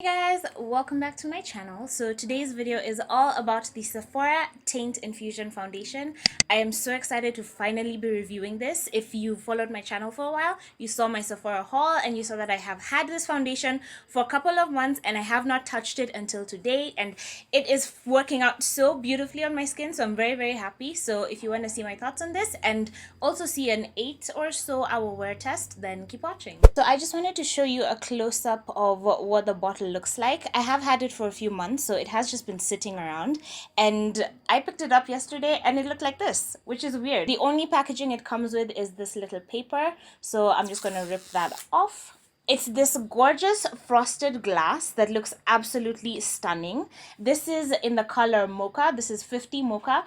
Hey guys, welcome back to my channel. So today's video is all about the Sephora Taint Infusion Foundation. I am so excited to finally be reviewing this. If you followed my channel for a while, you saw my Sephora haul and you saw that I have had this foundation for a couple of months and I have not touched it until today, and it is working out so beautifully on my skin, so I'm very happy. So if you want to see my thoughts on this and also see an 8 or so hour wear test, then keep watching. So I just wanted to show you a close-up of what the bottle looks like. I have had it for a few months, so it has just been sitting around, and I picked it up yesterday and it looked like this, which is weird. The only packaging it comes with is this little paper, so I'm just gonna rip that off. It's this gorgeous frosted glass that looks absolutely stunning. This is in the color Mocha. This is 50 Mocha.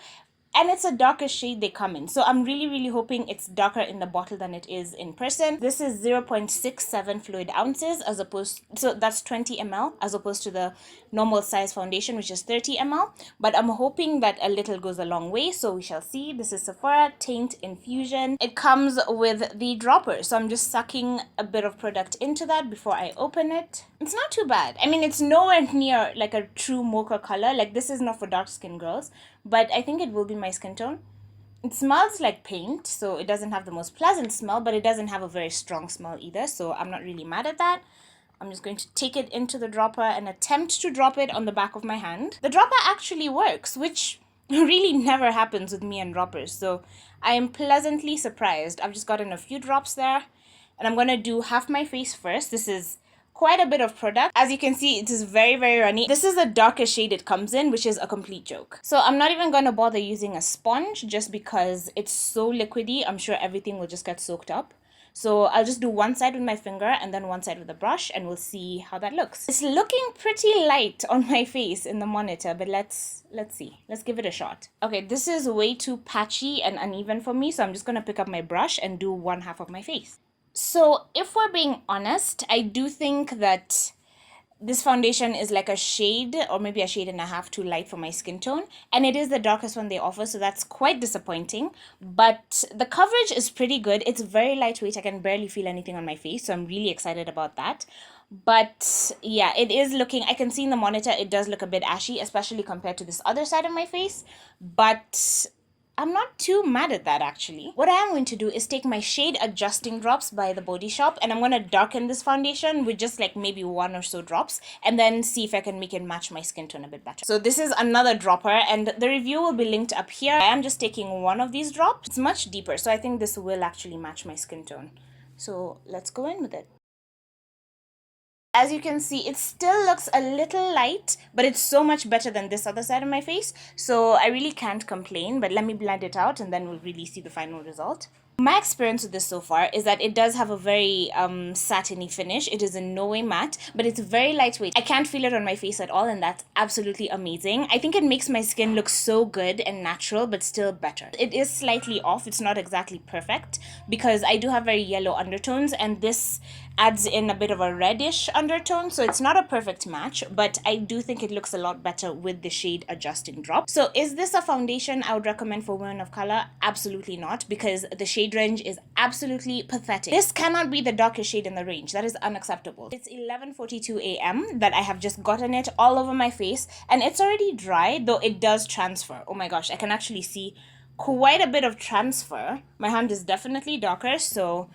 And it's a darker shade they come in. So I'm really hoping it's darker in the bottle than it is in person. This is 0.67 fluid ounces as opposed, so that's 20 ml as opposed to the normal size foundation, which is 30 ml. But I'm hoping that a little goes a long way, so we shall see. This is Sephora Taint Infusion. It comes with the dropper, so I'm just sucking a bit of product into that before I open it. It's not too bad. I mean, it's nowhere near like a true mocha color. Like, this is not for dark skin girls, but I think it will be my skin tone. It smells like paint, so it doesn't have the most pleasant smell, but it doesn't have a very strong smell either, so I'm not really mad at that. I'm just going to take it into the dropper and attempt to drop it on the back of my hand. The dropper actually works, which really never happens with me and droppers, so I am pleasantly surprised. I've just gotten a few drops there, and I'm going to do half my face first. This is quite a bit of product. As you can see, it is very runny. This is the darkest shade it comes in, which is a complete joke. So I'm not even going to bother using a sponge just because it's so liquidy. I'm sure everything will just get soaked up. So I'll just do one side with my finger and then one side with the brush, and we'll see how that looks. It's looking pretty light on my face in the monitor, but let's see. Let's give it a shot. Okay, this is way too patchy and uneven for me, so I'm just going to pick up my brush and do one half of my face. So if we're being honest, I do think that this foundation is like a shade or maybe a shade and a half too light for my skin tone, and it is the darkest one they offer, so that's quite disappointing. But the coverage is pretty good. It's very lightweight. I can barely feel anything on my face, so I'm really excited about that. But yeah, it is looking, I can see in the monitor it does look a bit ashy, especially compared to this other side of my face, but I'm not too mad at that actually. What I am going to do is take my shade adjusting drops by the Body Shop, and I'm going to darken this foundation with just like maybe one or so drops, and then see if I can make it match my skin tone a bit better. So this is another dropper, and the review will be linked up here. I am just taking one of these drops. It's much deeper, so I think this will actually match my skin tone. So let's go in with it. As you can see, it still looks a little light, but it's so much better than this other side of my face, so I really can't complain. But let me blend it out and then we'll really see the final result. My experience with this so far is that it does have a very satiny finish. It is in no way matte, but it's very lightweight. I can't feel it on my face at all, and that's absolutely amazing. I think it makes my skin look so good and natural, but still better. It is slightly off. It's not exactly perfect because I do have very yellow undertones, and this adds in a bit of a reddish undertone, so it's not a perfect match, but I do think it looks a lot better with the shade adjusting drop. So is this a foundation I would recommend for women of color? Absolutely not, because the shade range is absolutely pathetic. This cannot be the darkest shade in the range. That is unacceptable. It's 11:42 a.m. that I have just gotten it all over my face, and it's already dry, though it does transfer. Oh my gosh, I can actually see quite a bit of transfer. My hand is definitely darker, so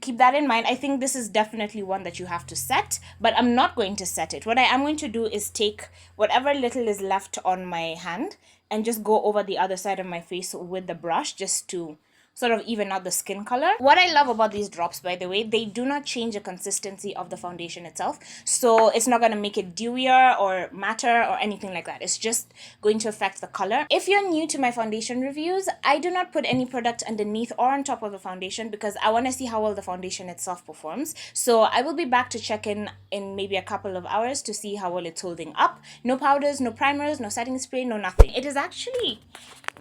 keep that in mind. I think this is definitely one that you have to set, but I'm not going to set it. What I am going to do is take whatever little is left on my hand and just go over the other side of my face with the brush just to sort of even out the skin color. What I love about these drops, by the way, they do not change the consistency of the foundation itself, so it's not going to make it dewier or matter or anything like that. It's just going to affect the color. If you're new to my foundation reviews, I do not put any product underneath or on top of the foundation because I want to see how well the foundation itself performs. So I will be back to check in maybe a couple of hours to see how well it's holding up. No powders, no primers, no setting spray, no nothing. It is actually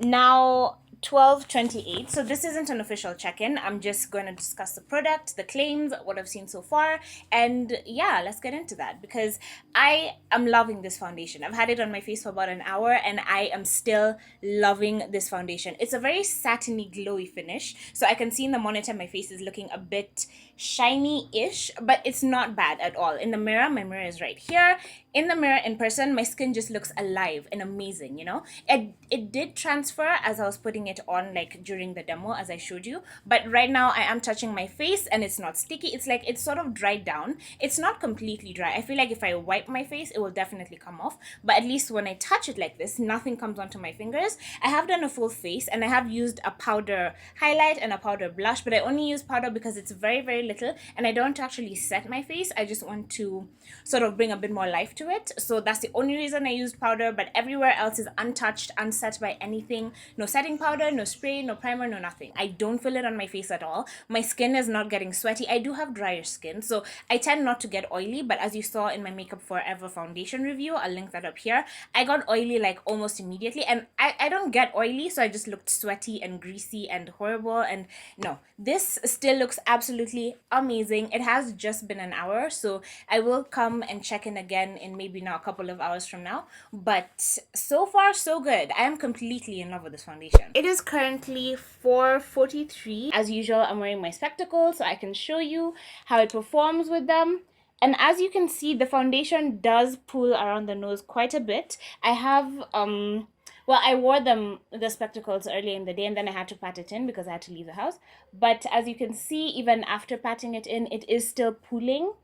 now 12:28, so this isn't an official check-in. I'm just going to discuss the product, the claims, what I've seen so far, and yeah, let's get into that because I am loving this foundation. I've had it on my face for about an hour and I am still loving this foundation. It's a very satiny glowy finish, so I can see in the monitor my face is looking a bit shiny-ish, but it's not bad at all. In the mirror, my mirror is right here. In the mirror in person, my skin just looks alive and amazing, you know. It did transfer as I was putting it on, like during the demo, as I showed you, but right now I am touching my face and it's not sticky. It's like it's sort of dried down. It's not completely dry. I feel like if I wipe my face, it will definitely come off, but at least when I touch it like this, nothing comes onto my fingers. I have done a full face and I have used a powder highlight and a powder blush, but I only use powder because it's very, very little and I don't actually set my face. I just want to sort of bring a bit more life to it, so that's the only reason I used powder, but everywhere else is untouched, unset by anything. No setting powder, no spray, no primer, no nothing. I don't feel it on my face at all. My skin is not getting sweaty. I do have drier skin, so I tend not to get oily, but as you saw in my Makeup Forever foundation review, I'll link that up here, I got oily like almost immediately, and I don't get oily, so I just looked sweaty and greasy and horrible. And no, this still looks absolutely amazing. It has just been an hour, so I will come and check in again in maybe now a couple of hours from now, but so far so good. I am completely in love with this foundation. It is currently 4:43. As usual, I'm wearing my spectacles so I can show you how it performs with them. And as you can see, the foundation does pull around the nose quite a bit. I have well, I wore the spectacles earlier in the day and then I had to pat it in because I had to leave the house, but as you can see, even after patting it in, it is still pulling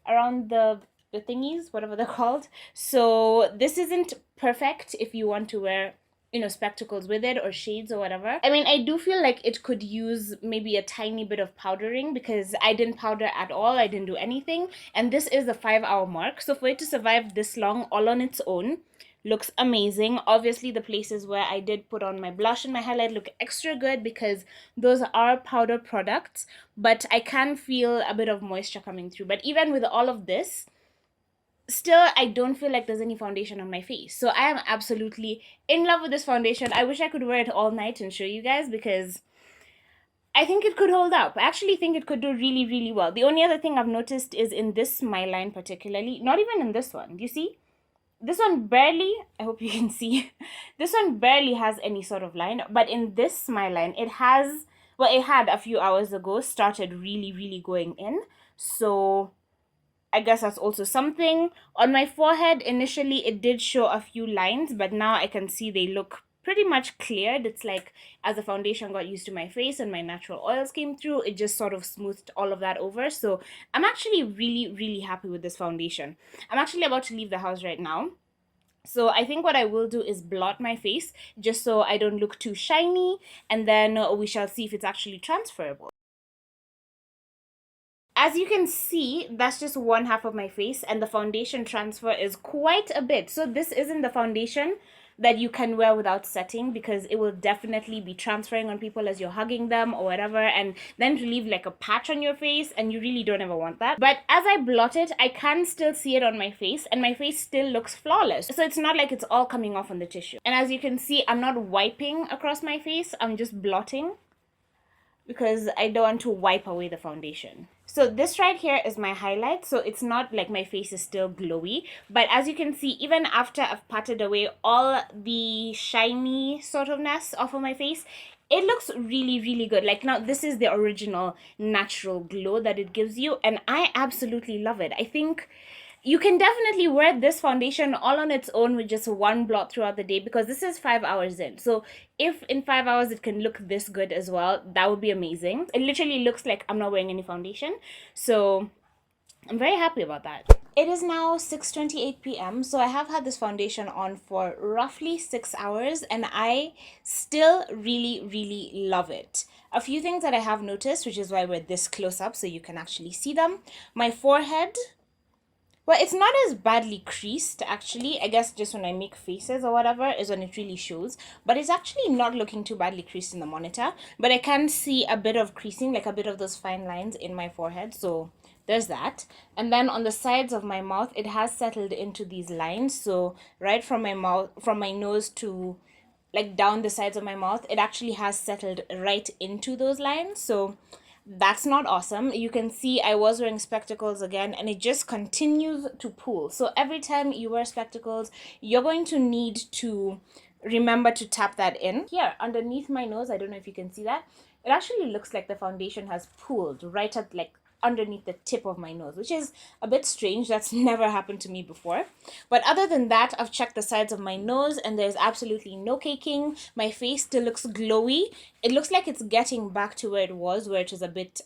around the thingies, whatever they're called. So this isn't perfect if you want to wear, you know, spectacles with it or shades or whatever. I mean, I do feel like it could use maybe a tiny bit of powdering because I didn't powder at all. I didn't do anything, and this is the 5-hour mark, so for it to survive this long all on its own looks amazing. Obviously the places where I did put on my blush and my highlight look extra good because those are powder products, but I can feel a bit of moisture coming through. But even with all of this, still I don't feel like there's any foundation on my face. So I am absolutely in love with this foundation. I wish I could wear it all night and show you guys because I think it could hold up. I actually think it could do really, really well. The only other thing I've noticed is in this smile line particularly, not even in this one, do you see? This one barely, I hope you can see, this one barely has any sort of line, but in this smile line, it has, well, it had a few hours ago started really, really going in, so I guess that's also something. On my forehead, initially, it did show a few lines, but now I can see they look pretty much cleared. It's like as the foundation got used to my face and my natural oils came through, it just sort of smoothed all of that over. So I'm actually really, really happy with this foundation. I'm actually about to leave the house right now, so I think what I will do is blot my face just so I don't look too shiny, and then we shall see if it's actually transferable. As you can see, that's just one half of my face, and the foundation transfer is quite a bit. So this isn't the foundation that you can wear without setting because it will definitely be transferring on people as you're hugging them or whatever, and then to leave like a patch on your face, and you really don't ever want that. But as I blot it, I can still see it on my face, and my face still looks flawless. So it's not like it's all coming off on the tissue. And as you can see, I'm not wiping across my face, I'm just blotting because I don't want to wipe away the foundation. So this right here is my highlight, so it's not like my face is still glowy, but as you can see, even after I've patted away all the shiny sort ofness off of my face, it looks really, really good. Like now, this is the original natural glow that it gives you, and I absolutely love it. I think you can definitely wear this foundation all on its own with just one blot throughout the day because this is 5 hours in. So if in 5 hours it can look this good as well, that would be amazing. It literally looks like I'm not wearing any foundation. So I'm very happy about that. It is now 6:28 p.m. So I have had this foundation on for roughly 6 hours and I still really, really love it. A few things that I have noticed, which is why we're this close up so you can actually see them. My forehead, well, it's not as badly creased, actually. I guess just when I make faces or whatever is when it really shows. But it's actually not looking too badly creased in the monitor. But I can see a bit of creasing, like a bit of those fine lines in my forehead. So there's that. And then on the sides of my mouth, it has settled into these lines. So right from my mouth, from my nose to like down the sides of my mouth, it actually has settled right into those lines. So that's not awesome. You can see I was wearing spectacles again and it just continues to pull. So every time you wear spectacles, you're going to need to remember to tap that in. Here underneath my nose, I don't know if you can see that, it actually looks like the foundation has pulled right at like underneath the tip of my nose, which is a bit strange. That's never happened to me before. But other than that, I've checked the sides of my nose and there's absolutely no caking. My face still looks glowy. It looks like it's getting back to where it was, where it was a bit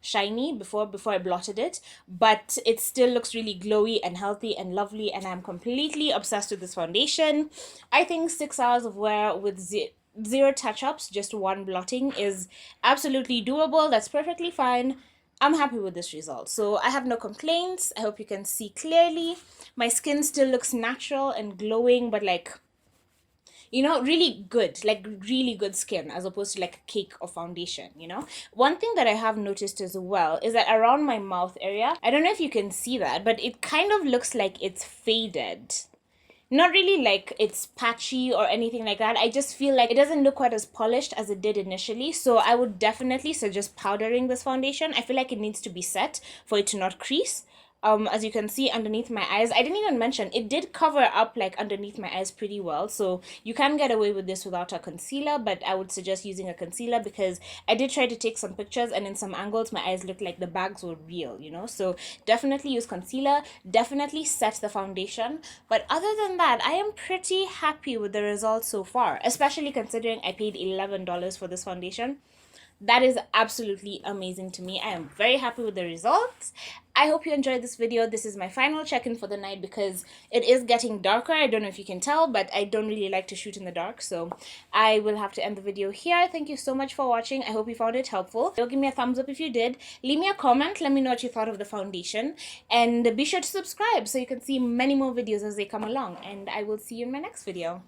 shiny before I blotted it, but it still looks really glowy and healthy and lovely, and I'm completely obsessed with this foundation. I think 6 hours of wear with zero touch-ups, just one blotting, is absolutely doable. That's perfectly fine. I'm happy with this result, so I have no complaints. I hope you can see clearly. My skin still looks natural and glowing, but like, you know, really good, like really good skin, as opposed to like a cake of foundation, you know. One thing that I have noticed as well is that around my mouth area, I don't know if you can see that, but it kind of looks like it's faded. Not really like it's patchy or anything like that. I just feel like it doesn't look quite as polished as it did initially. So I would definitely suggest powdering this foundation. I feel like it needs to be set for it to not crease. As you can see underneath my eyes, I didn't even mention, it did cover up like underneath my eyes pretty well, so you can get away with this without a concealer, but I would suggest using a concealer because I did try to take some pictures and in some angles my eyes looked like the bags were real, you know. So definitely use concealer, definitely set the foundation. But other than that, I am pretty happy with the results so far, especially considering I paid $11 for this foundation. That is absolutely amazing to me. I am very happy with the results. I hope you enjoyed this video. This is my final check-in for the night because it is getting darker. I don't know if you can tell, but I don't really like to shoot in the dark, so I will have to end the video here. Thank you so much for watching. I hope you found it helpful. Give me a thumbs up if you did. Leave me a comment. Let me know what you thought of the foundation. And be sure to subscribe so you can see many more videos as they come along. And I will see you in my next video.